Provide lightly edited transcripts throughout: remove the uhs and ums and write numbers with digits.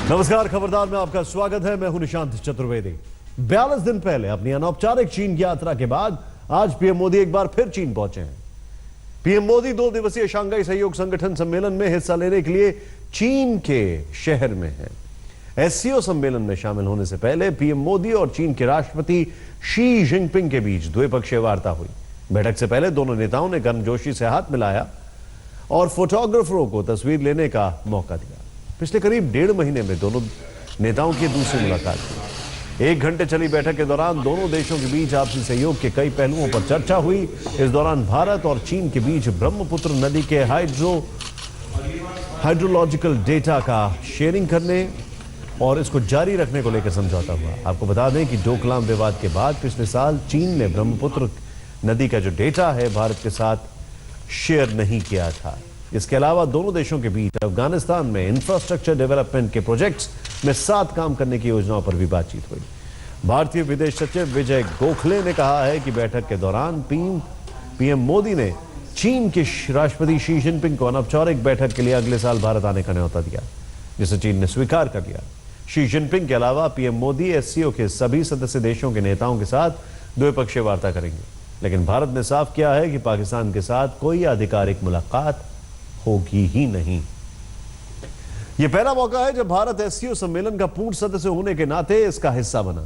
नमस्कार, खबरदार में आपका स्वागत है। मैं हूं निशांत चतुर्वेदी। 42 दिन पहले अपनी अनौपचारिक चीन यात्रा के बाद आज पीएम मोदी एक बार फिर चीन पहुंचे हैं। पीएम मोदी 2 दिवसीय शंघाई सहयोग संगठन सम्मेलन में हिस्सा लेने के लिए चीन के शहर में हैं। एससीओ सम्मेलन में शामिल होने से पहले पीएम मोदी और चीन के राष्ट्रपति शी जिनपिंग के बीच द्विपक्षीय वार्ता हुई। बैठक से पहले दोनों नेताओं ने गर्मजोशी से हाथ मिलाया और फोटोग्राफरों को तस्वीर लेने का मौका दिया। पिछले करीब 1.5 महीने में दोनों नेताओं की दूसरी मुलाकात हुई। 1 घंटे चली बैठक के दौरान दोनों देशों के बीच आपसी सहयोग के कई पहलुओं पर चर्चा हुई। इस दौरान भारत और चीन के बीच ब्रह्मपुत्र नदी के हाइड्रोलॉजिकल डेटा का शेयरिंग करने और इसको जारी रखने को लेकर समझौता हुआ। आपको बता दें कि डोकलाम विवाद के बाद पिछले साल चीन ने ब्रह्मपुत्र नदी का जो डेटा है भारत के साथ शेयर नहीं किया था। इसके अलावा दोनों देशों के बीच अफगानिस्तान में इंफ्रास्ट्रक्चर डेवलपमेंट के प्रोजेक्ट्स में साथ काम करने की योजनाओं पर भी बातचीत हुई। भारतीय विदेश सचिव विजय गोखले ने कहा है कि बैठक के दौरान पीएम मोदी ने चीन के राष्ट्रपति शी जिनपिंग को अनौपचारिक बैठक के लिए अगले साल भारत आने का न्योता दिया, जिसे चीन ने स्वीकार कर लिया। शी जिनपिंग के अलावा पीएम मोदी एससीओ के सभी सदस्य देशों के नेताओं के साथ द्विपक्षीय वार्ता करेंगे, लेकिन भारत ने साफ किया है कि पाकिस्तान के साथ कोई आधिकारिक मुलाकात होगी ही नहीं। यह पहला मौका है जब भारत एससीओ सम्मेलन का पूर्ण सदस्य होने के नाते इसका हिस्सा बना।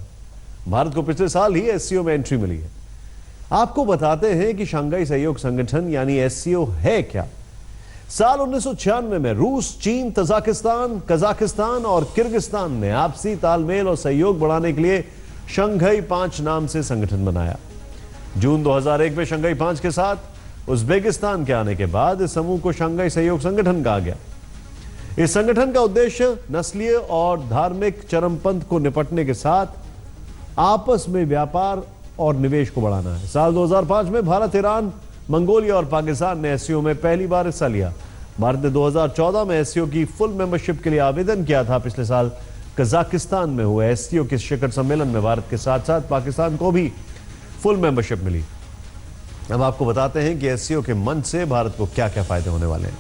भारत को पिछले साल ही एससीओ में एंट्री मिली है। आपको बताते हैं कि शंघाई सहयोग संगठन यानी एससीओ है क्या। साल 1996 में रूस, चीन, कजाकिस्तान और किर्गिस्तान ने आपसी तालमेल और सहयोग बढ़ाने के लिए शंघाई 5 नाम से संगठन बनाया। जून 2001 में शंघाई 5 के साथ उज्बेकिस्तान के आने के बाद इस समूह को शंघाई सहयोग संगठन कहा गया। इस संगठन का उद्देश्य नस्लीय और धार्मिक चरमपंथ को निपटने के साथ आपस में व्यापार और निवेश को बढ़ाना है। साल 2005 में भारत, ईरान, मंगोलिया और पाकिस्तान ने एससीओ में पहली बार हिस्सा लिया। भारत ने 2014 में एससीओ की फुल मेंबरशिप के लिए आवेदन किया था। पिछले साल कजाकिस्तान में हुए एससीओ के शिखर सम्मेलन में भारत के साथ साथ पाकिस्तान को भी फुल मेंबरशिप मिली। अब आपको बताते हैं कि एससीओ के मंच से भारत को क्या क्या फायदे होने वाले हैं।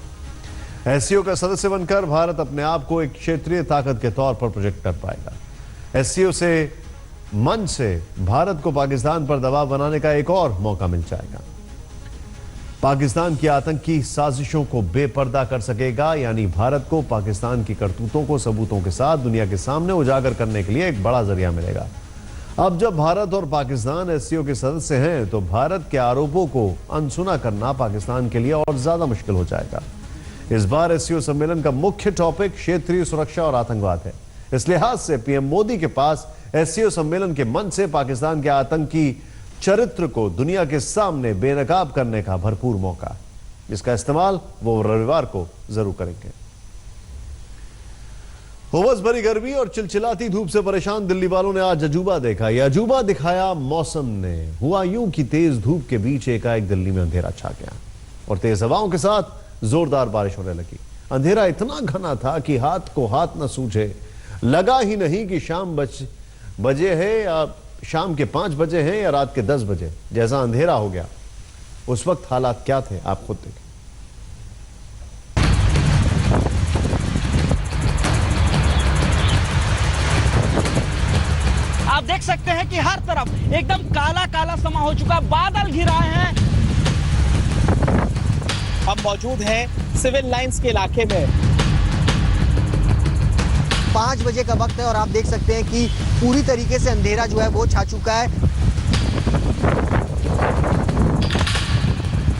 एससीओ का सदस्य बनकर भारत अपने आप को एक क्षेत्रीय ताकत के तौर पर प्रोजेक्ट कर पाएगा। एससीओ से मंच से भारत को पाकिस्तान पर दबाव बनाने का एक और मौका मिल जाएगा। पाकिस्तान की आतंकी साजिशों को बेपर्दा कर सकेगा, यानी भारत को पाकिस्तान की करतूतों को सबूतों के साथ दुनिया के सामने उजागर करने के लिए एक बड़ा जरिया मिलेगा। अब जब भारत और पाकिस्तान एससीओ के सदस्य हैं तो भारत के आरोपों को अनसुना करना पाकिस्तान के लिए और ज्यादा मुश्किल हो जाएगा। इस बार एससीओ सम्मेलन का मुख्य टॉपिक क्षेत्रीय सुरक्षा और आतंकवाद है। इस लिहाज से पीएम मोदी के पास एससीओ सम्मेलन के मंच से पाकिस्तान के आतंकी चरित्र को दुनिया के सामने बेनकाब करने का भरपूर मौका है, जिसका इस्तेमाल वो रविवार को जरूर करेंगे। उमस भरी गर्मी और चिलचिलाती धूप से परेशान दिल्ली वालों ने आज अजूबा देखा। यह अजूबा दिखाया मौसम ने। हुआ यूं कि तेज धूप के बीच एकाएक दिल्ली में अंधेरा छा गया और तेज हवाओं के साथ जोरदार बारिश होने लगी। अंधेरा इतना घना था कि हाथ को हाथ न सूझे। लगा ही नहीं कि बजे है या शाम के 5 बजे हैं या रात के 10 बजे। जैसा अंधेरा हो गया उस वक्त हालात क्या थे आप खुद देखें। आप देख सकते हैं कि हर तरफ एकदम काला काला समा हो चुका, बादल घिर आए हैं। हम मौजूद हैं सिविल लाइंस के इलाके में। 5 बजे का वक्त है और आप देख सकते हैं कि पूरी तरीके से अंधेरा जो है वो छा चुका है।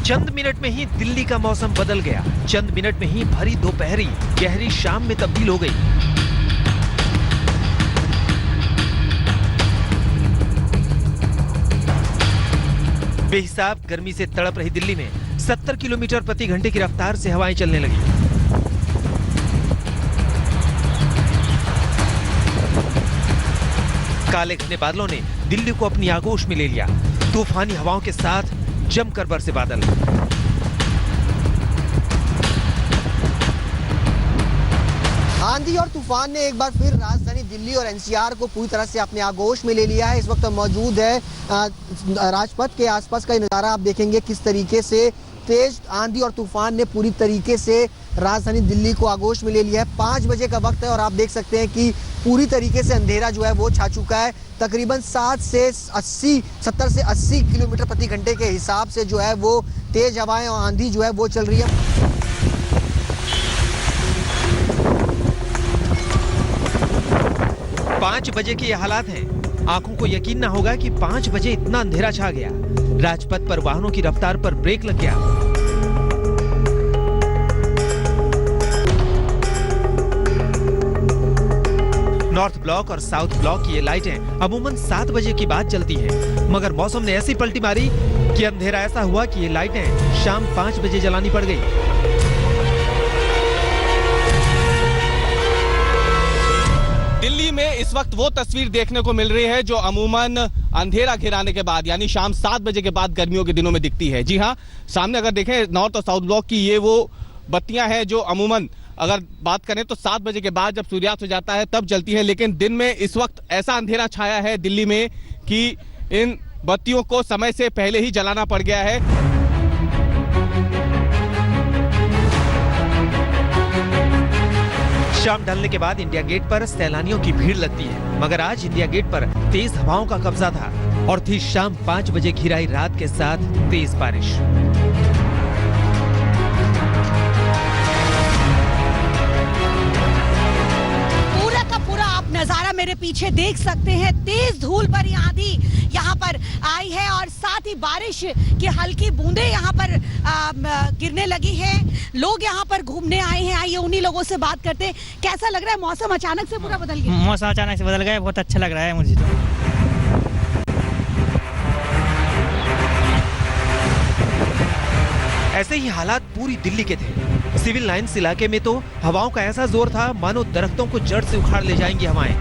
चंद मिनट में ही दिल्ली का मौसम बदल गया। चंद मिनट में ही भरी दोपहरी गहरी शाम में तब्दील हो गई। बेहिसाब गर्मी से तड़प रही दिल्ली में 70 किलोमीटर प्रति घंटे की रफ्तार से हवाएं चलने लगी। काले घने बादलों ने दिल्ली को अपनी आगोश में ले लिया। तूफानी हवाओं के साथ जमकर बरसे बादल। आंधी और तूफान ने एक बार फिर राजधानी दिल्ली और एनसीआर को पूरी तरह से अपने आगोश में ले लिया है। इस वक्त मौजूद है राजपथ के आसपास का नज़ारा। आप देखेंगे किस तरीके से तेज आंधी और तूफान ने पूरी तरीके से राजधानी दिल्ली को आगोश में ले लिया है। 5 बजे का वक्त है और आप देख सकते हैं कि पूरी तरीके से अंधेरा जो है वो छा चुका है। तकरीबन 70 से 80 किलोमीटर प्रति घंटे के हिसाब से जो है वो तेज हवाएं और आंधी जो है वो चल रही है। 5 बजे के ये हालात हैं। आंखों को यकीन ना होगा कि 5 बजे इतना अंधेरा छा गया। राजपथ पर वाहनों की रफ्तार पर ब्रेक लग गया। नॉर्थ ब्लॉक और साउथ ब्लॉक की ये लाइटें अमूमन 7 बजे की बाद जलती हैं, मगर मौसम ने ऐसी पलटी मारी कि अंधेरा ऐसा हुआ कि ये लाइटें शाम 5 बजे जलानी पड़ गई। दिल्ली में इस वक्त वो तस्वीर देखने को मिल रही है जो अमूमन अंधेरा घिराने के बाद यानी शाम 7 बजे के बाद गर्मियों के दिनों में दिखती है। जी हाँ, सामने अगर देखें नॉर्थ और साउथ ब्लॉक की ये वो बत्तियां हैं जो अमूमन अगर बात करें तो 7 बजे के बाद जब सूर्यास्त हो जाता है तब जलती है, लेकिन दिन में इस वक्त ऐसा अंधेरा छाया है दिल्ली में कि इन बत्तियों को समय से पहले ही जलाना पड़ गया है। शाम ढलने के बाद इंडिया गेट पर सैलानियों की भीड़ लगती है, मगर आज इंडिया गेट पर तेज हवाओं का कब्जा था और थी शाम 5 बजे घिराई रात के साथ तेज बारिश। पूरा का पूरा आप नजारा मेरे पीछे देख सकते हैं। तेज धूल भरी आंधी यहाँ पर आई है और साथ ही बारिश की हल्की बूंदें यहाँ पर गिरने लगी हैं। लोग यहाँ पर घूमने आए हैं। आइए उन्हीं लोगों से बात करते हैं। कैसा लग रहा है? मौसम अचानक से पूरा बदल गया। मौसम अचानक से बदल गया, बहुत अच्छा लग रहा है मुझे तो। ऐसे ही हालात पूरी दिल्ली के थे। सिविल लाइंस इलाके में तो हवाओं का ऐसा जोर था मानो दरख्तों को जड़ से उखाड़ ले जाएंगी हवाएं।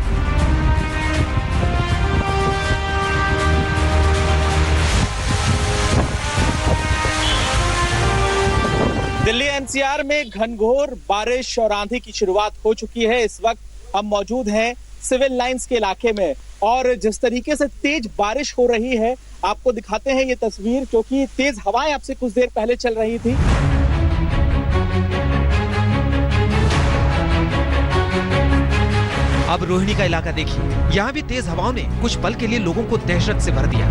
दिल्ली एनसीआर में घनघोर बारिश और आंधी की शुरुआत हो चुकी है। इस वक्त हम मौजूद हैं सिविल लाइंस के इलाके में और जिस तरीके से तेज बारिश हो रही है आपको दिखाते हैं ये तस्वीर, क्योंकि तेज हवाएं आपसे कुछ देर पहले चल रही थी। अब रोहिणी का इलाका देखिए, यहाँ भी तेज हवाओं ने कुछ पल के लिए लोगों को दहशत से भर दिया।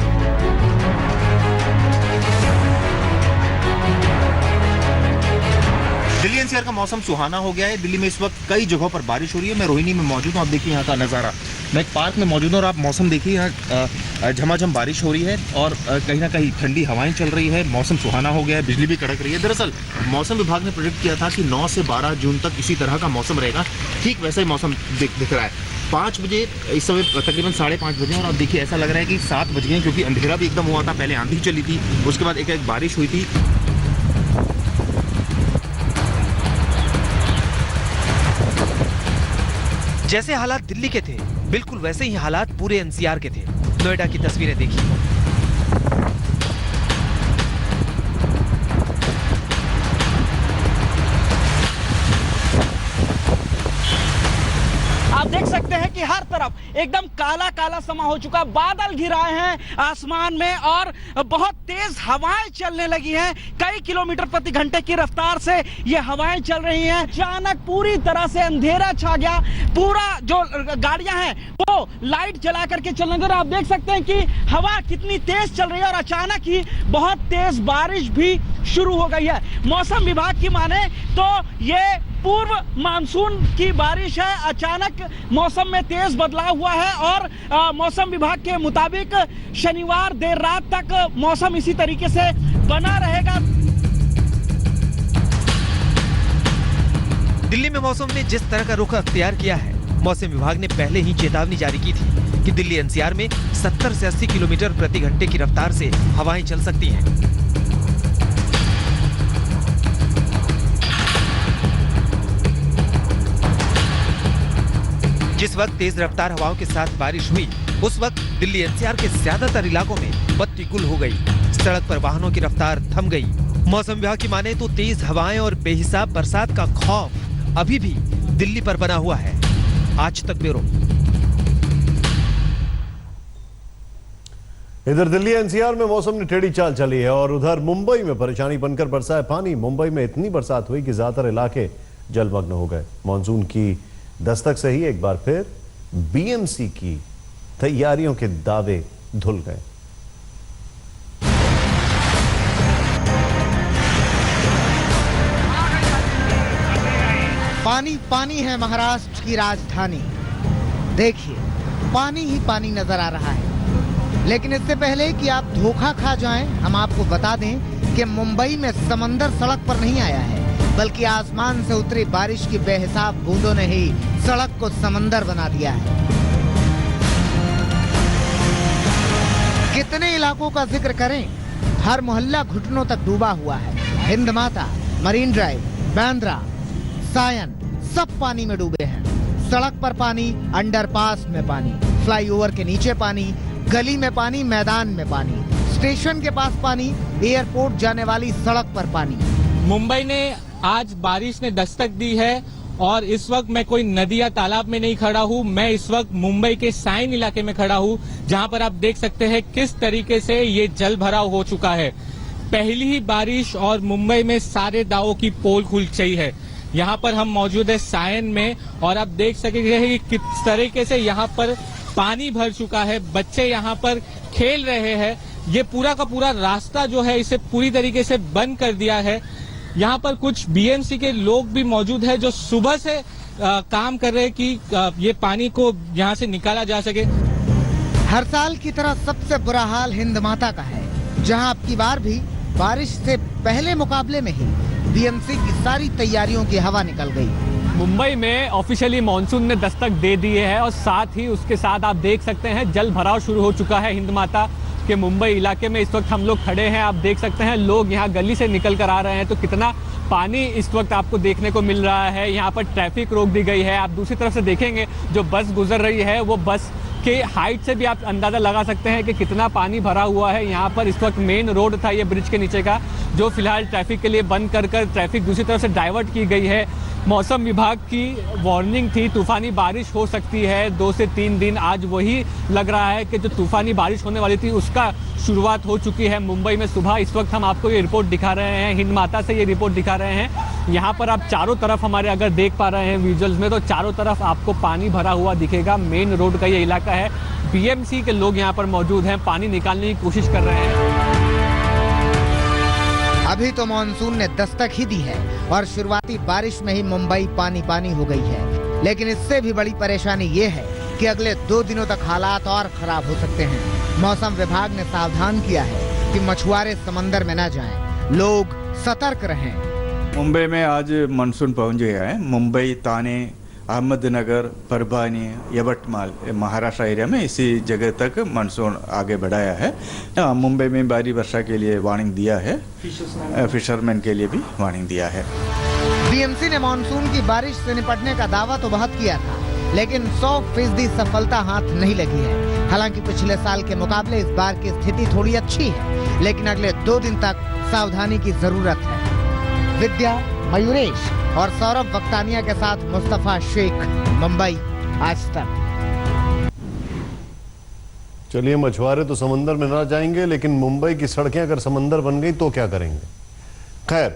दिल्ली एनसीआर का मौसम सुहाना हो गया है। दिल्ली में इस वक्त कई जगहों पर बारिश हो रही है। मैं रोहिणी में मौजूद हूँ, आप देखिए यहाँ का नज़ारा। मैं एक पार्क में मौजूद हूँ और आप मौसम देखिए, यहाँ झमाझम बारिश हो रही है और कहीं ना कहीं ठंडी हवाएं चल रही है। मौसम सुहाना हो गया है, बिजली भी कड़क रही है। दरअसल मौसम विभाग ने प्रेडिक्ट किया था कि 9 से 12 जून तक इसी तरह का मौसम रहेगा। ठीक वैसा ही मौसम दिख रहा है। 5 बजे इस समय तकरीबन 5:30 बजे और आप देखिए ऐसा लग रहा है कि 7 बज गए, क्योंकि अंधेरा भी एकदम हुआ था। पहले आंधी चली थी, उसके बाद एक बारिश हुई थी। जैसे हालात दिल्ली के थे बिल्कुल वैसे ही हालात पूरे एनसीआर के थे। नोएडा की तस्वीरें देखिए। आप देख सकते हैं कि हर तरफ एकदम काला काला समा हो चुका, बादल घिराए हैं आसमान में और बहुत तेज हवाएं चलने लगी हैं। कई किलोमीटर प्रति घंटे की रफ्तार से ये हवाएं चल रही हैं। अचानक पूरी तरह से अंधेरा छा गया। पूरा जो गाड़ियां हैं वो लाइट जला करके चल रही हैं। आप देख सकते हैं कि हवा कितनी तेज चल रही है और अचानक ही बहुत तेज बारिश भी शुरू हो गई है। मौसम विभाग की माने तो ये पूर्व मानसून की बारिश है। अचानक मौसम में तेज बदलाव हुआ है और मौसम विभाग के मुताबिक शनिवार देर रात तक मौसम इसी तरीके से बना रहेगा। दिल्ली में मौसम ने जिस तरह का रुख अख्तियार किया है, मौसम विभाग ने पहले ही चेतावनी जारी की थी कि दिल्ली एनसीआर में 70 से 80 किलोमीटर प्रति घंटे की रफ्तार से हवाएं चल सकती हैं। जिस वक्त तेज रफ्तार हवाओं के साथ बारिश हुई उस वक्त दिल्ली एनसीआर के ज्यादातर इलाकों में बत्ती गुल हो गई। सड़क पर वाहनों की रफ्तार थम गई। मौसम विभाग की माने तो तेज हवाएं और बेहिसाब बरसात का खौफ अभी भी दिल्ली पर बना हुआ है। आज तक ब्यूरो। इधर दिल्ली एनसीआर में मौसम ने टेढ़ी चाल चली है और उधर मुंबई में परेशानी बनकर बरसा है पानी। मुंबई में इतनी बरसात हुई कि ज्यादातर इलाके जलमग्न हो गए। मानसून की दस्तक से ही एक बार फिर बीएमसी की तैयारियों के दावे धुल गए। पानी पानी है महाराष्ट्र की राजधानी। देखिए पानी ही पानी नजर आ रहा है। लेकिन इससे पहले कि आप धोखा खा जाएं, हम आपको बता दें कि मुंबई में समंदर सड़क पर नहीं आया है, बल्कि आसमान से उतरी बारिश की बेहिसाब बूंदों ने ही सड़क को समंदर बना दिया है। कितने इलाकों का जिक्र करें, हर मोहल्ला घुटनों तक डूबा हुआ है। हिंद माता, मरीन ड्राइव, बांद्रा, सायन सब पानी में डूबे हैं। सड़क पर पानी, अंडरपास में पानी, फ्लाईओवर के नीचे पानी, गली में पानी, मैदान में पानी, स्टेशन के पास पानी, एयरपोर्ट जाने वाली सड़क पर पानी। मुंबई ने आज बारिश ने दस्तक दी है और इस वक्त मैं कोई नदी या तालाब में नहीं खड़ा हूँ। मैं इस वक्त मुंबई के साइन इलाके में खड़ा हूँ, जहाँ पर आप देख सकते हैं किस तरीके से ये जल भराव हो चुका है। पहली ही बारिश और मुंबई में सारे दावों की पोल खुल गई है। यहाँ पर हम मौजूद है सायन में और आप देख सकेंगे कि किस तरीके से यहाँ पर पानी भर चुका है। बच्चे यहाँ पर खेल रहे हैं। ये पूरा का पूरा रास्ता जो है इसे पूरी तरीके से बंद कर दिया है। यहाँ पर कुछ बीएमसी के लोग भी मौजूद है जो सुबह से काम कर रहे हैं कि ये पानी को यहाँ से निकाला जा सके। हर साल की तरह सबसे बुरा हाल हिंद माता का है, जहाँ अब की बार भी बारिश से पहले मुकाबले में ही बीएमसी की सारी तैयारियों की हवा निकल गई। मुंबई में ऑफिशियली मानसून ने दस्तक दे दी है और साथ ही उसके साथ आप देख सकते हैं जल भराव शुरू हो चुका है हिंद माता के मुंबई इलाके में। इस वक्त हम लोग खड़े हैं, आप देख सकते हैं लोग यहाँ गली से निकल कर आ रहे हैं, तो कितना पानी इस वक्त आपको देखने को मिल रहा है। यहाँ पर ट्रैफिक रोक दी गई है। आप दूसरी तरफ से देखेंगे जो बस गुजर रही है वो बस के हाइट से भी आप अंदाज़ा लगा सकते हैं कि कितना पानी भरा हुआ है। यहाँ पर इस वक्त मेन रोड था ये ब्रिज के नीचे का, जो फिलहाल ट्रैफिक के लिए बंद कर ट्रैफिक दूसरी तरफ से डाइवर्ट की गई है। मौसम विभाग की वार्निंग थी, तूफानी बारिश हो सकती है 2 से 3 दिन। आज वही लग रहा है कि जो तूफानी बारिश होने वाली थी उसका शुरुआत हो चुकी है मुंबई में सुबह। इस वक्त हम आपको ये रिपोर्ट दिखा रहे हैं, हिंद माता से ये रिपोर्ट दिखा रहे हैं। यहाँ पर आप चारों तरफ हमारे अगर देख पा रहे हैं विजुअल्स में, तो चारों तरफ आपको पानी भरा हुआ दिखेगा। मेन रोड का ये इलाका है। बीएमसी के लोग यहाँ पर मौजूद हैं, पानी निकालने की कोशिश कर रहे हैं। अभी तो मानसून ने दस्तक ही दी है और शुरुआती बारिश में ही मुंबई पानी पानी हो गई है। लेकिन इससे भी बड़ी परेशानी ये है कि अगले 2 दिनों तक हालात और खराब हो सकते हैं। मौसम विभाग ने सावधान किया है कि मछुआरे समंदर में न जाएं, लोग सतर्क रहें। मुंबई में आज मानसून पहुंच गया है। मुंबई, थाने, अहमदनगर, परभानी, यवतमाल, महाराष्ट्र एरिया में इसी जगह तक मानसून आगे बढ़ाया है। मुंबई में भारी वर्षा के लिए वार्निंग दिया है, फिशरमैन के लिए भी वार्निंग दिया है। बीएमसी ने मानसून की बारिश से निपटने का दावा तो बहुत किया था, लेकिन 100% सफलता हाथ नहीं लगी है। हालांकि पिछले साल के मुकाबले इस बार की स्थिति थोड़ी अच्छी है, लेकिन अगले 2 दिन तक सावधानी की जरूरत है। विद्या, मयूरेश और सौरभ वक्तानिया के साथ मुस्तफा शेख, मुंबई, आज तक। चलिए, मछुआरे तो समंदर में ना जाएंगे, लेकिन मुंबई की सड़कें अगर समंदर बन गई तो क्या करेंगे। खैर,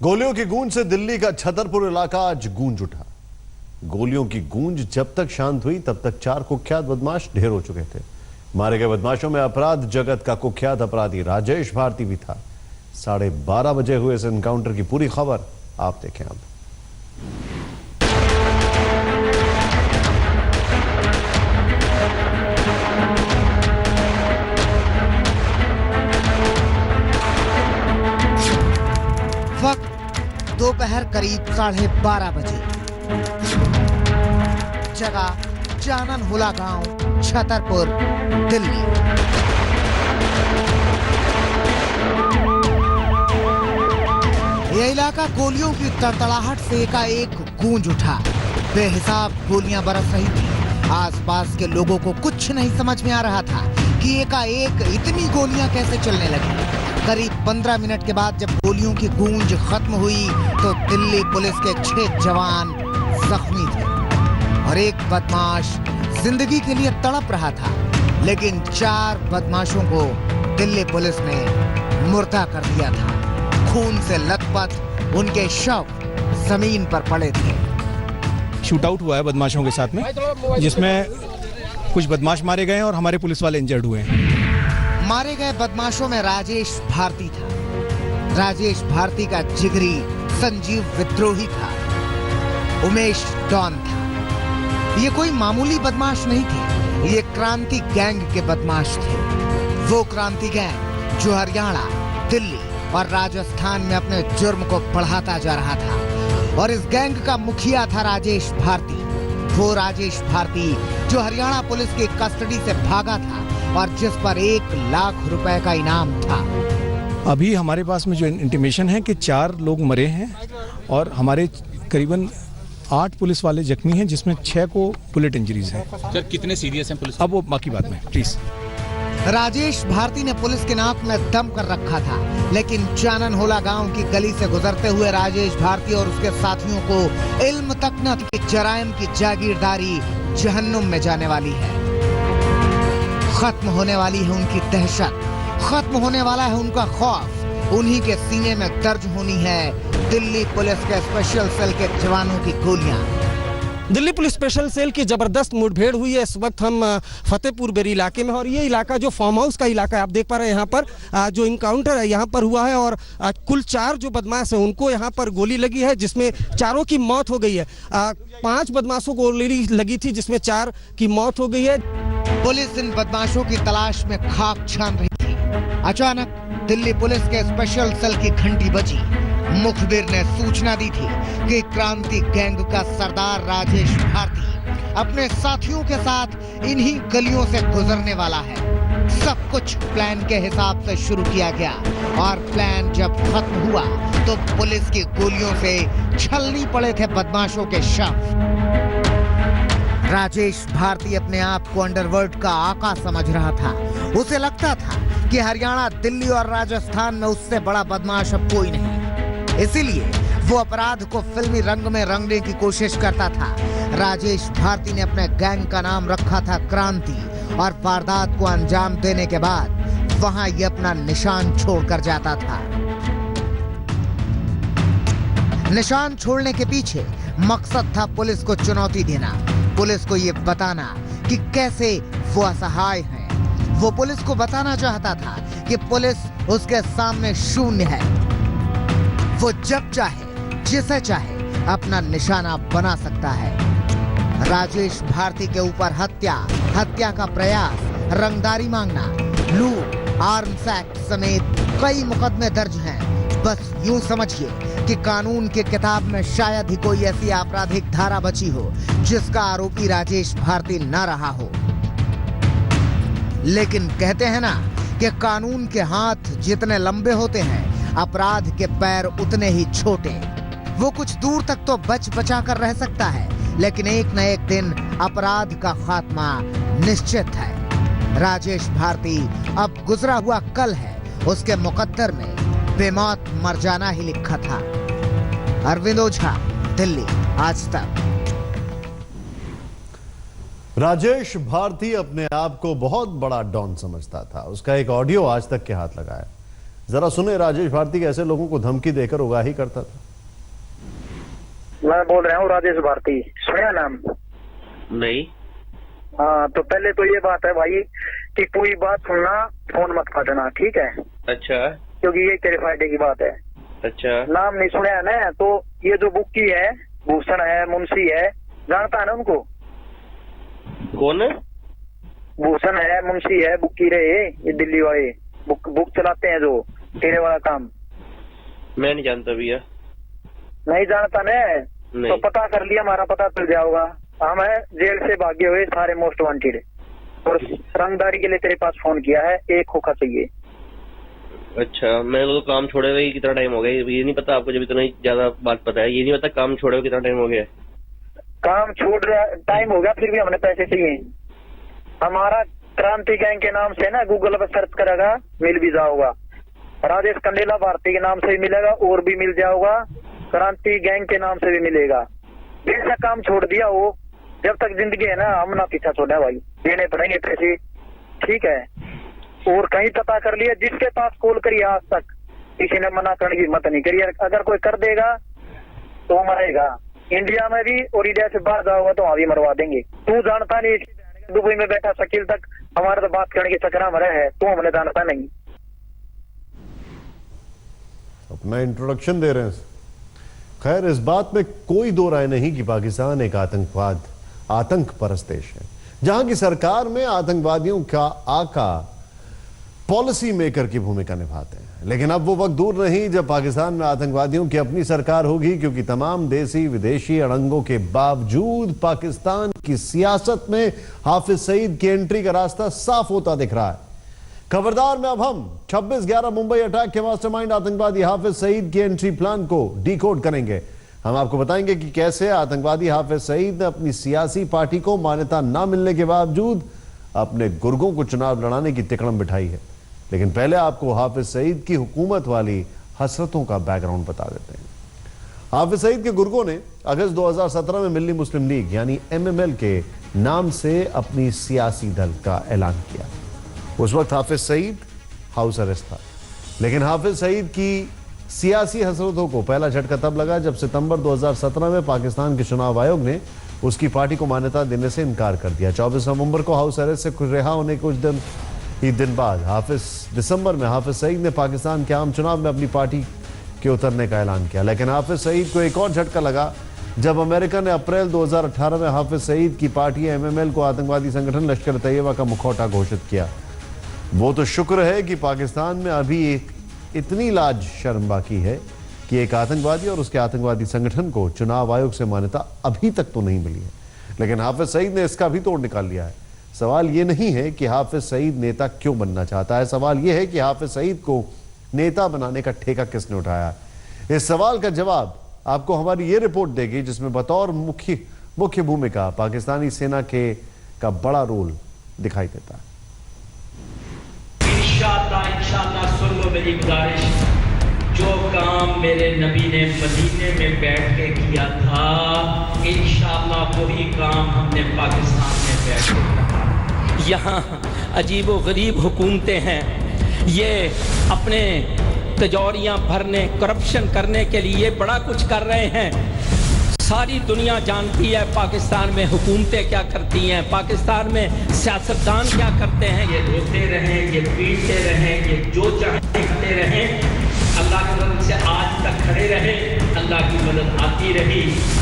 गोलियों की गूंज से दिल्ली का छतरपुर इलाका आज गूंज उठा। गोलियों की गूंज जब तक शांत हुई तब तक 4 कुख्यात बदमाश ढेर हो चुके थे। मारे गए बदमाशों में अपराध जगत का कुख्यात अपराधी राजेश भारती भी था। 12:30 बजे हुए इस एनकाउंटर की पूरी खबर आप देखें अब। वक्त दोपहर करीब 12:30 बजे। जगह जानन हुला गांव, छतरपुर, दिल्ली। यह इलाका गोलियों की तड़तड़ाहट से एकाएक गूंज उठा। बेहिसाब गोलियां बरस रही थी। आसपास के लोगों को कुछ नहीं समझ में आ रहा था कि एकाएक इतनी गोलियां कैसे चलने लगी। करीब 15 मिनट के बाद जब गोलियों की गूंज खत्म हुई तो दिल्ली पुलिस के 6 जवान जख्मी थे और एक बदमाश जिंदगी के लिए तड़प रहा था। लेकिन 4 बदमाशों को दिल्ली पुलिस ने मुर्दा कर दिया था। खून से लथपथ उनके शव जमीन पर पड़े थे। शूटआउट हुआ है बदमाशों के साथ में, जिसमें कुछ बदमाश मारे गए हैं और हमारे पुलिस वाले इंजर्ड हुए हैं। मारे गए बदमाशों में राजेश भारती था। राजेश भारती का जिगरी संजीव विद्रोही था। उमेश डॉन था। ये कोई मामूली बदमाश नहीं थे, ये क्रांति गैंग के बदमाश थे। वो क्रांति गैंग जो हरियाणा, दिल्ली और राजस्थान में अपने जुर्म को बढ़ाता जा रहा था। और इस गैंग का मुखिया था राजेश भारती। वो राजेश भारती जो हरियाणा पुलिस की कस्टडी से भागा था और जिस पर 1 लाख रुपए का इनाम था। अभी हमारे पास में जो इंटीमेशन है कि 4 लोग मरे हैं और हमारे करीबन 8 पुलिस वाले जख्मी हैं, जिसमें 6 को बुलेट इंजरीज हैं। सर कितने सीरियस हैं पुलिस? अब वो बाकी बात में प्लीज। राजेश भारती ने पुलिस के नाक में दम कर रखा था, लेकिन चानन होला गांव की गली से गुजरते हुए राजेश भारती और उसके साथियों को इल्म तक न था कि जराइम की जागीरदारी जहन्नुम में जाने वाली है। खत्म होने वाली है उनकी दहशत, खत्म होने वाला है उनका खौफ। उन्हीं के सीने में दर्ज होनी है दिल्ली पुलिस के स्पेशल सेल के जवानों की गोलियां। दिल्ली पुलिस स्पेशल सेल की जबरदस्त मुठभेड़ हुई है। इस वक्त हम फतेहपुर बेरी इलाके में, और ये इलाका जो फार्म हाउस का इलाका है, आप देख पा रहे हैं यहाँ पर जो इनकाउंटर है यहाँ पर हुआ है और कुल 4 जो बदमाश हैं उनको यहाँ पर गोली लगी है, जिसमें 4 की मौत हो गई है। 5 बदमाशों को गोली लगी थी, जिसमें 4 की मौत हो गई है। पुलिस इन बदमाशों की तलाश में खाक छान रही थी। अचानक दिल्ली पुलिस के स्पेशल सेल की घंटी बजी। मुखबिर ने सूचना दी थी कि क्रांति गैंग का सरदार राजेश भारती अपने साथियों के साथ इन्हीं गलियों से गुजरने वाला है। सब कुछ प्लान के हिसाब से शुरू किया गया और प्लान जब खत्म हुआ तो पुलिस की गोलियों से छलनी पड़े थे बदमाशों के शव। राजेश भारती अपने आप को अंडरवर्ल्ड का आका समझ रहा था। उसे लगता था कि हरियाणा, दिल्ली और राजस्थान में उससे बड़ा बदमाश अब कोई नहीं। इसीलिए वो अपराध को फिल्मी रंग में रंगने की कोशिश करता था। राजेश भारती ने अपने गैंग का नाम रखा था क्रांति और वारदात को अंजाम देने के बाद वहां ये अपना निशान छोड़कर जाता था। निशान छोड़ने के पीछे मकसद था पुलिस को चुनौती देना, पुलिस को ये बताना कि कैसे वो असहाय हैं। वो पुलिस को बताना चाहता था कि पुलिस उसके सामने शून्य है। वो जब चाहे, जिसे चाहे अपना निशाना बना सकता है। राजेश भारती के ऊपर हत्या का प्रयास, रंगदारी मांगना, लूट, आर्म्स एक्ट समेत कई मुकदमे दर्ज हैं। बस यूं समझिए कि कानून की किताब में शायद ही कोई ऐसी आपराधिक धारा बची हो जिसका आरोपी राजेश भारती न रहा हो। लेकिन कहते हैं ना कि कानून के हाथ जितने लंबे होते हैं, अपराध के पैर उतने ही छोटे। वो कुछ दूर तक तो बच बचा कर रह सकता है, लेकिन एक न एक दिन अपराध का खात्मा निश्चित है। राजेश भारती अब गुजरा हुआ कल है, उसके मुकद्दर में बेमौत मर जाना ही लिखा था। अरविंद ओझा, दिल्ली, आज तक। राजेश भारती अपने आप को बहुत बड़ा डॉन समझता था। उसका एक ऑडियो आज तक के हाथ लगा है। जरा सुने राजेश भारती कैसे लोगों को धमकी देकर उगाही करता था। मैं बोल रहा हूँ राजेश भारती, सुना नाम? नहीं। हाँ, तो पहले तो ये बात है भाई कि कोई बात सुनना, फोन मत काटना, ठीक है? अच्छा। क्योंकि ये तेरे फायदे की बात है। अच्छा। नाम नहीं सुना है ना, तो ये जो बुक्की है, भूषण है, मुंशी है, जानता है ना उनको? कौन है? भूषण है, मुंशी है, बुक्की रहे, ये दिल्ली वाले बुक चलाते हैं जो तेरे वाला काम। मैं नहीं जानता भैया। नहीं जानता ना? नहीं। तो पता कर लिया, हमारा पता चल जाओगा। हम है जेल से भागे हुए सारे मोस्ट वांटेड, और रंगदारी के लिए तेरे पास फोन किया है, एक खोखा चाहिए। अच्छा, मैं तो काम छोड़े हुए कितना टाइम हो गया ये नहीं पता आपको? जब इतना ज्यादा बात पता है, ये नहीं पता काम छोड़े हुए कितना टाइम हो गया? काम छोड़ टाइम हो गया, फिर भी हमने पैसे चाहिए। हमारा क्रांति गैंग के नाम से ना गूगल पर सर्च करेगा, मिल भी जाओगा। राजेश कंडेला भारती के नाम से भी मिलेगा, और भी मिल जाओगा, क्रांति गैंग के नाम से भी मिलेगा। बेशक काम छोड़ दिया हो, जब तक जिंदगी है ना हम ना पीछा छोड़ा भाई, देने पड़ेंगे पैसे। ठीक है, और कहीं पता कर लिया, जिसके पास कॉल करिए आज तक किसी ने मना करने की हिम्मत नहीं करी। अगर कोई कर देगा तो मरेगा, इंडिया में भी और इंडिया से बाहर जाओगा तो वहां भी मरवा देंगे। तू जानता नहीं, दुबई में बैठा शकील तक हमारे तो बात करने के चक्कर में रहे है, तू हमने जानता नहीं। अपना इंट्रोडक्शन दे रहे हैं। खैर, इस बात में कोई दो राय नहीं कि पाकिस्तान एक आतंक परस्त देश है, जहां की सरकार में आतंकवादियों का आका पॉलिसी मेकर की भूमिका निभाते हैं। लेकिन अब वो वक्त दूर नहीं जब पाकिस्तान में आतंकवादियों की अपनी सरकार होगी, क्योंकि तमाम देसी विदेशी अड़ंगों के बावजूद पाकिस्तान की सियासत में हाफिज सईद की एंट्री का रास्ता साफ होता दिख रहा है। खबरदार में अब हम 26/11 मुंबई अटैक के मास्टरमाइंड आतंकवादी हाफिज सईद की एंट्री प्लान को डिकोड करेंगे। हम आपको बताएंगे कि कैसे आतंकवादी हाफिज सईद ने अपनी सियासी पार्टी को मान्यता न मिलने के बावजूद अपने गुर्गों को चुनाव लड़ाने की तिकड़म बिठाई है। लेकिन पहले आपको हाफिज सईद की हुकूमत वाली हसरतों का बैकग्राउंड बता देते हैं। हाफिज सईद के गुर्गों ने अगस्त 2017 में मिल्ली मुस्लिम लीग यानी MML के नाम से अपनी सियासी दल का ऐलान किया। उस वक्त हाफिज सईद हाउस अरेस्ट था, लेकिन हाफिज सईद की सियासी हसरतों को पहला झटका तब लगा जब सितंबर 2017 में पाकिस्तान के चुनाव आयोग ने उसकी पार्टी को मान्यता देने से इनकार कर दिया। 24 नवंबर को हाउस अरेस्ट से रिहा होने कुछ दिन बाद दिसंबर में हाफिज सईद ने पाकिस्तान के आम चुनाव में अपनी पार्टी के उतरने का ऐलान किया। लेकिन हाफिज सईद को एक और झटका लगा जब अमेरिका ने अप्रैल 2018 में हाफिज सईद की पार्टी MML को आतंकवादी संगठन लश्कर तैयबा का मुखौटा घोषित किया। वो तो शुक्र है कि पाकिस्तान में अभी एक इतनी लाज शर्म बाकी है कि एक आतंकवादी और उसके आतंकवादी संगठन को चुनाव आयोग से मान्यता अभी तक तो नहीं मिली है। लेकिन हाफिज सईद ने इसका भी तोड़ निकाल लिया है। सवाल ये नहीं है कि हाफिज सईद नेता क्यों बनना चाहता है, सवाल ये है कि हाफिज सईद को नेता बनाने का ठेका किसने उठाया है। इस सवाल का जवाब आपको हमारी ये रिपोर्ट देगी, जिसमें बतौर मुख्य भूमिका पाकिस्तानी सेना का बड़ा रोल दिखाई देता है। इंशाअल्लाह सुन लो मेरी गुजारिश, जो काम मेरे नबी ने मदीने में बैठ के किया था, इंशाअल्लाह वही काम हमने पाकिस्तान में बैठ के किया। यहाँ अजीब व गरीब हुकूमतें हैं, ये अपने तिजोरियाँ भरने, करप्शन करने के लिए बड़ा कुछ कर रहे हैं। सारी दुनिया जानती है पाकिस्तान में हुकूमतें क्या करती हैं, पाकिस्तान में सियासतदान क्या करते हैं। ये रोते रहें, ये पीटते रहें, ये जो चाहते करते रहें, अल्लाह की मदद से आज तक खड़े रहे, अल्लाह की मदद आती रही।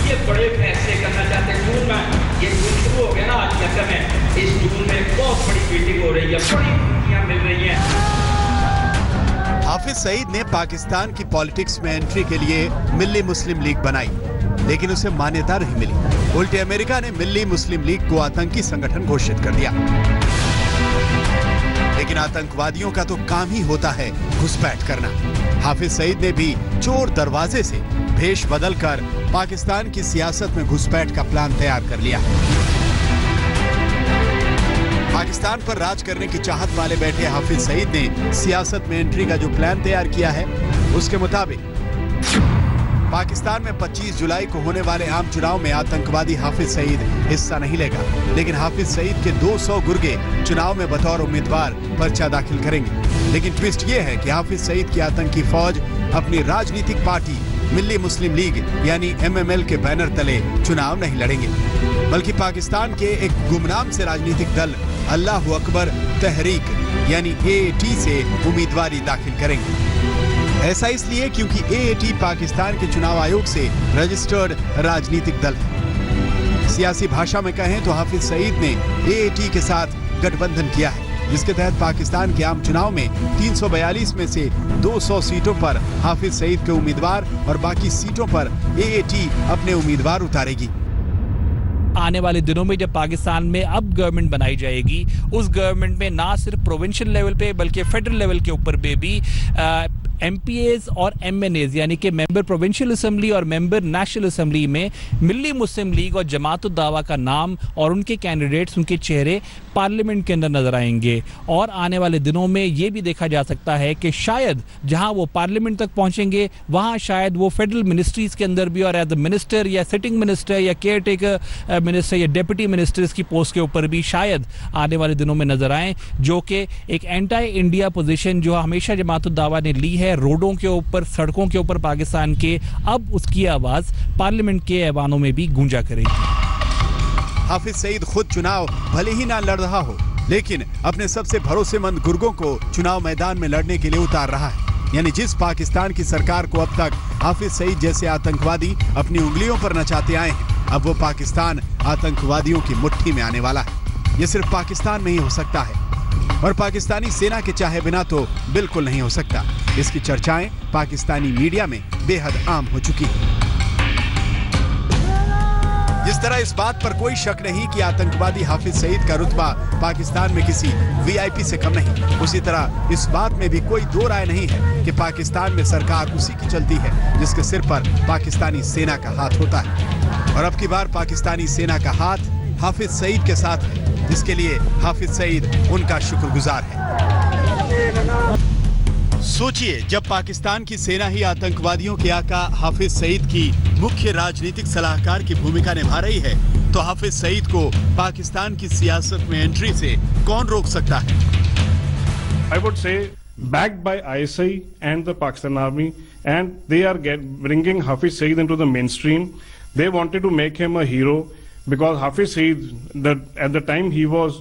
ये बड़े फैसले करना चाहते हैं। जून में ये जून शुरू हो गया ना, आज तक में इस जून में बहुत बड़ी मीटिंग हो रही है, बड़ी खुशियाँ मिल रही हैं। हाफिज सईद ने पाकिस्तान की पॉलिटिक्स में एंट्री के लिए मिल्ली मुस्लिम लीग बनाई, लेकिन उसे मान्यता नहीं मिली। उल्टे अमेरिका ने मिल्ली मुस्लिम लीग को आतंकी संगठन घोषित कर दिया। लेकिन आतंकवादियों का तो काम ही होता है घुसपैठ करना। हाफिज सईद ने भी चोर दरवाजे से भेष बदलकर पाकिस्तान की सियासत में घुसपैठ का प्लान तैयार कर लिया। पाकिस्तान पर राज करने की चाहत वाले बैठे हाफिज सईद ने सियासत में एंट्री का जो प्लान तैयार किया है, उसके मुताबिक पाकिस्तान में 25 जुलाई को होने वाले आम चुनाव में आतंकवादी हाफिज सईद हिस्सा नहीं लेगा, लेकिन हाफिज सईद के 200 गुर्गे चुनाव में बतौर उम्मीदवार पर्चा दाखिल करेंगे। लेकिन ट्विस्ट ये है कि हाफिज सईद की आतंकी फौज अपनी राजनीतिक पार्टी मिल्ली मुस्लिम लीग यानी MML के बैनर तले चुनाव नहीं लड़ेंगे, बल्कि पाकिस्तान के एक गुमनाम से राजनीतिक दल अल्लाह अकबर तहरीक यानी AAT से उम्मीदवारी दाखिल करेंगे। ऐसा इसलिए क्योंकि AAT पाकिस्तान के चुनाव आयोग से रजिस्टर्ड राजनीतिक दल है। सियासी भाषा में कहें तो हाफिज सईद ने AAT के साथ गठबंधन किया है, जिसके तहत पाकिस्तान के आम चुनाव में 342 में से 200 सीटों पर हाफिज सईद के उम्मीदवार और बाकी सीटों पर AAT अपने उम्मीदवार उतारेगी। आने वाले दिनों में जब पाकिस्तान में अब गवर्नमेंट बनाई जाएगी, उस गवर्नमेंट में ना सिर्फ प्रोविंशियल लेवल पे बल्कि फेडरल लेवल के ऊपर पे भी MPAs और MNAs यानी कि मेंबर प्रोविंशियल असेंबली और मेंबर नेशनल असेंबली में मिल्ली मुस्लिम लीग और जमात उद दावा का नाम और उनके कैंडिडेट्स, उनके चेहरे पार्लियामेंट के अंदर नजर आएंगे। और आने वाले दिनों में ये भी देखा जा सकता है कि शायद जहां वो पार्लियामेंट तक पहुंचेंगे वहां शायद वो फेडरल मिनिस्ट्रीज के अंदर भी और एज अ मिनिस्टर या सिटिंग मिनिस्टर या केयर टेकर मिनिस्टर या डिप्टी मिनिस्टर्स की पोस्ट के ऊपर भी शायद आने वाले दिनों में नजर आए, जो कि एक एंटी इंडिया पोजीशन जो हमेशा जमात उद दावा ने ली है रोडों के ऊपर, सड़कों के ऊपर पाकिस्तान के, अब उसकी आवाज पार्लियामेंट के ऐवानों में भी गूंजा करेगी। हाफिज सईद खुद चुनाव भले ही ना लड़ रहा हो, लेकिन अपने सबसे भरोसेमंद गुर्गों को चुनाव मैदान में लड़ने के लिए उतार रहा है। यानी जिस पाकिस्तान की सरकार को अब तक हाफिज सईद जैसे आतंकवादी अपनी उंगलियों पर नचाते आए हैं, अब वो पाकिस्तान आतंकवादियों की मुट्ठी में आने वाला है। ये सिर्फ पाकिस्तान में ही हो सकता है और पाकिस्तानी सेना के चाहे बिना तो बिल्कुल नहीं हो सकता। इसकी चर्चाएं पाकिस्तानी मीडिया में बेहद आम हो चुकी है। जिस तरह इस बात पर कोई शक नहीं कि आतंकवादी हाफिज सईद का रुतबा पाकिस्तान में किसी वीआईपी से कम नहीं, उसी तरह इस बात में भी कोई दो राय नहीं है कि पाकिस्तान में सरकार उसी की चलती है जिसके सिर पर पाकिस्तानी सेना का हाथ होता है। और अब की बार पाकिस्तानी सेना का हाथ हाफिज सईद के साथ है, जिसके लिए हाफिज सईद उनका शुक्रगुजार है। सोचिए, जब पाकिस्तान की सेना ही आतंकवादियों के आका हाफिज सईद की मुख्य राजनीतिक सलाहकार की भूमिका निभा रही है, तो हाफिज सईद को पाकिस्तान की सियासत में एंट्री से कौन रोक सकता है? I would say backed by ISI and the Pakistan Army, and they are bringing Hafiz Saeed into the mainstream. They wanted to make him a hero because Hafiz Saeed, at the time he was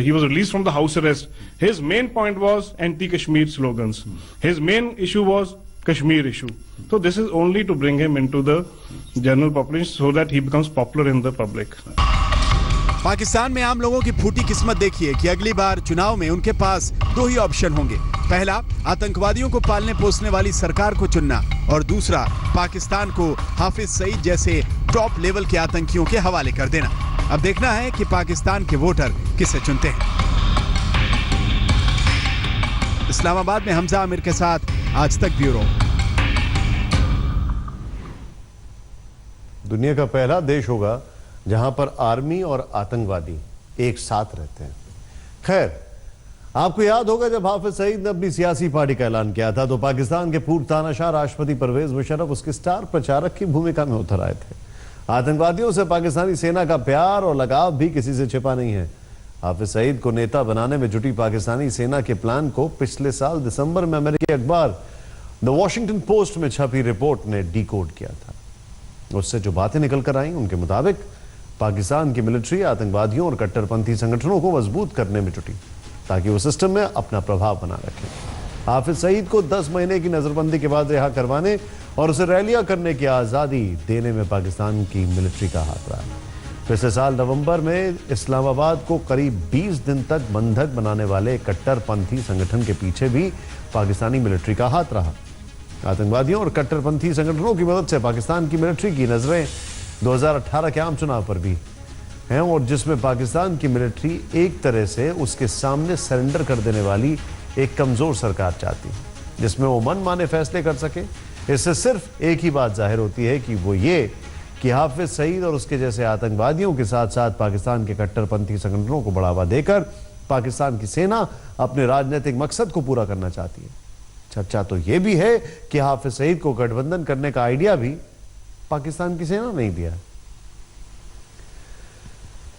he was released from the house arrest. His main point was anti-Kashmir slogans. His main issue was Kashmir issue. So this is only to bring him into the general population so that he becomes popular in the public. Pakistan में आम लोगों की फूटी किस्मत देखिए कि अगली बार चुनाव में उनके पास दो ही ऑप्शन होंगे। पहला, आतंकवादियों को पालने पोसने वाली सरकार को चुनना, और दूसरा, पाकिस्तान को हाफिज सईद जैसे टॉप लेवल के आतंकियों के हवाले कर देना। अब देखना है कि पाकिस्तान के वोटर किसे चुनते हैं। इस्लामाबाद में हमजा आमिर के साथ आज तक ब्यूरो। दुनिया का पहला देश होगा जहां पर आर्मी और आतंकवादी एक साथ रहते हैं। खैर, आपको याद होगा जब हाफिज सईद ने अपनी सियासी पार्टी का ऐलान किया था तो पाकिस्तान के पूर्व तानाशाह राष्ट्रपति परवेज मुशर्रफ उसके स्टार प्रचारक की भूमिका में उतर आए थे। आतंकवादियों से पाकिस्तानी सेना का प्यार और लगाव भी किसी से छिपा नहीं है। हाफिज सईद को नेता बनाने में जुटी पाकिस्तानी सेना के प्लान को पिछले साल दिसंबर में अमेरिकी अखबार द वॉशिंगटन पोस्ट में छपी रिपोर्ट ने डिकोड किया था। उससे जो बातें निकल कर आई उनके मुताबिक पाकिस्तान की मिलिट्री आतंकवादियों और कट्टरपंथी संगठनों को मजबूत करने में जुटी ताकि वो सिस्टम में अपना प्रभाव बना रखे। हाफिज सईद को 10 महीने की नजरबंदी के बाद रिहा करवाने और उसे रैलियां करने की आज़ादी देने में पाकिस्तान की मिलिट्री का हाथ रहा। पिछले साल नवंबर में इस्लामाबाद को करीब 20 दिन तक बंधक बनाने वाले कट्टरपंथी संगठन के पीछे भी पाकिस्तानी मिलिट्री का हाथ रहा। आतंकवादियों और कट्टरपंथी संगठनों की मदद से पाकिस्तान की मिलिट्री की नजरें 2018 के आम चुनाव पर भी हैं, और जिसमें पाकिस्तान की मिलिट्री एक तरह से उसके सामने सरेंडर कर देने वाली एक कमजोर सरकार चाहती है जिसमें वो मन माने फैसले कर सके। इससे सिर्फ एक ही बात जाहिर होती है कि वो ये कि हाफिज सईद और उसके जैसे आतंकवादियों के साथ साथ पाकिस्तान के कट्टरपंथी संगठनों को बढ़ावा देकर पाकिस्तान की सेना अपने राजनीतिक मकसद को पूरा करना चाहती है। चर्चा तो यह भी है कि हाफिज सईद को गठबंधन करने का आइडिया भी पाकिस्तान की सेना नहीं दिया।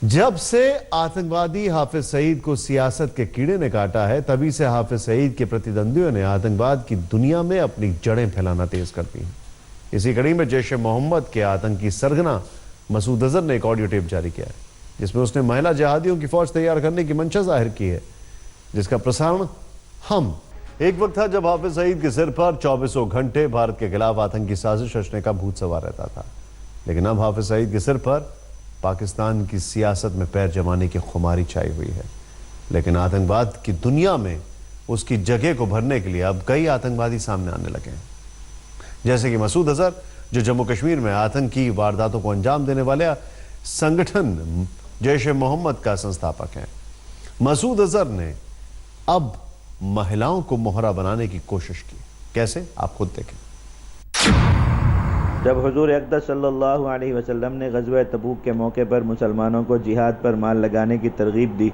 जब से आतंकवादी हाफिज सईद को सियासत के कीड़े ने काटा है, तभी से हाफिज सईद के प्रतिद्वंदियों ने आतंकवाद की दुनिया में अपनी जड़ें फैलाना तेज कर दी। इसी कड़ी में जैश ए मोहम्मद के आतंकी सरगना मसूद अजहर ने एक ऑडियो टेप जारी किया है जिसमें उसने महिला जिहादियों की फौज तैयार करने की मंशा जाहिर की है, जिसका प्रसारण हम। एक वक्त था जब हाफिज सईद के सिर पर 24 घंटे भारत के खिलाफ आतंकी साजिश रचने का भूत सवार रहता था, लेकिन अब हाफिज सईद के सिर पर पाकिस्तान की सियासत में पैर जमाने की खुमारी छाई हुई है। लेकिन आतंकवाद की दुनिया में उसकी जगह को भरने के लिए अब कई आतंकवादी सामने आने लगे हैं, जैसे कि मसूद अजहर, जो जम्मू कश्मीर में आतंकी वारदातों को अंजाम देने वाले संगठन जैश ए मोहम्मद का संस्थापक है। मसूद अजहर ने अब महिलाओं को मोहरा बनाने की कोशिश की। कैसे, आप खुद देखें। जब हुजूर अक़दस सल्लल्लाहु अलैहि वसल्लम ने ग़ज़वा तबूक के मौके पर मुसलमानों को जिहाद पर माल लगाने की तरगीब दी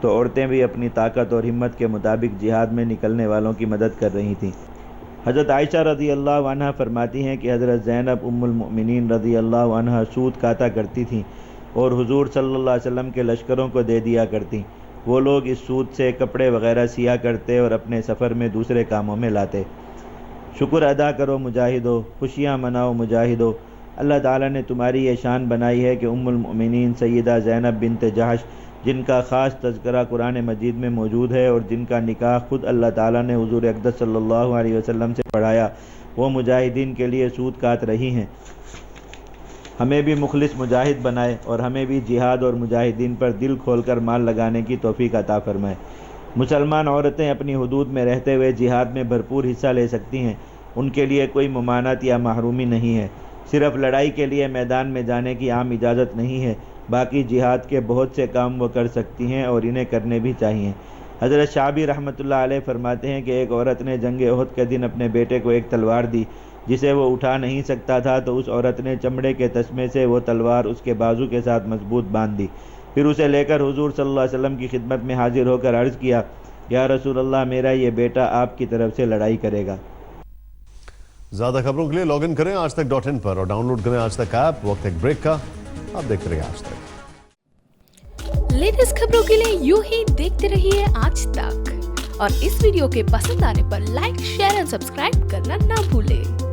तो औरतें भी अपनी ताकत और हिम्मत के मुताबिक जिहाद में निकलने वालों की मदद कर रही थीं। हज़रत आयशा रज़ी अल्लाह अन्हा फरमाती हैं कि हज़रत ज़ैनब उम्मुल मुमिनीन रज़ी अल्लाह अन्हा सूत काता करती थीं और हुजूर सल्लल्लाहु अलैहि वसल्लम के लश्करों को दे दिया करती। वो लोग इस सूत से कपड़े वगैरह सिया करते और अपने सफ़र में दूसरे कामों में लाते। शुक्र अदा करो मुजाहिदो, खुशियाँ मनाओ मुजाहिदो, अल्लाह ताला ने तुम्हारी ये शान बनाई है कि उम्मुल मुमिनीन सैयदा ज़ैनब बिन्त जहश, जिनका ख़ास तज़किरा कुरान मजीद में मौजूद है और जिनका निकाह खुद अल्लाह ताला ने हुज़ूर अक़दस सल्लल्लाहु अलैहि वसल्लम से पढ़ाया, वो मुजाहिदीन के लिए सूत कात रही हैं। हमें भी मुखलिस मुजाहिद बनाए और हमें भी जिहाद और मुजाहिदीन पर दिल खोलकर माल लगाने की तौफ़ीक अता फरमाए। मुसलमान औरतें अपनी हुदूद में रहते हुए जिहाद में भरपूर हिस्सा ले सकती हैं। उनके लिए कोई ममानत या महरूमी नहीं है। सिर्फ़ लड़ाई के लिए मैदान में जाने की आम इजाज़त नहीं है, बाकी जिहाद के बहुत से काम वो कर सकती हैं और इन्हें करने भी चाहिए। हज़रत शाबी रहमतुल्लाह अलैह फरमाते हैं कि एक औरत ने जंग उहद के दिन अपने बेटे को एक तलवार दी जिसे वो उठा नहीं सकता था, तो उस औरत ने चमड़े के तस्मे से वो तलवार उसके बाजू के साथ मजबूत बांध दी। फिर उसे लेकर हुजूर सल्लल्लाहु अलैहि वसल्लम की खिदमत में हाजिर होकर अर्ज़ किया, या रसूल अल्लाह, मेरा ये बेटा आपकी तरफ से लड़ाई करेगा। ज्यादा खबरों के लिए लॉग इन करें आजतक.in पर और डाउनलोड करें आज तक ऐप। वक्त एक ब्रेक का, आप देखते रहिए आज तक। लेटेस्ट खबरों के लिए यूं ही देखते रहिए आज तक और इस वीडियो के पसंद आने पर लाइक, शेयर और सब्सक्राइब करना ना भूलें।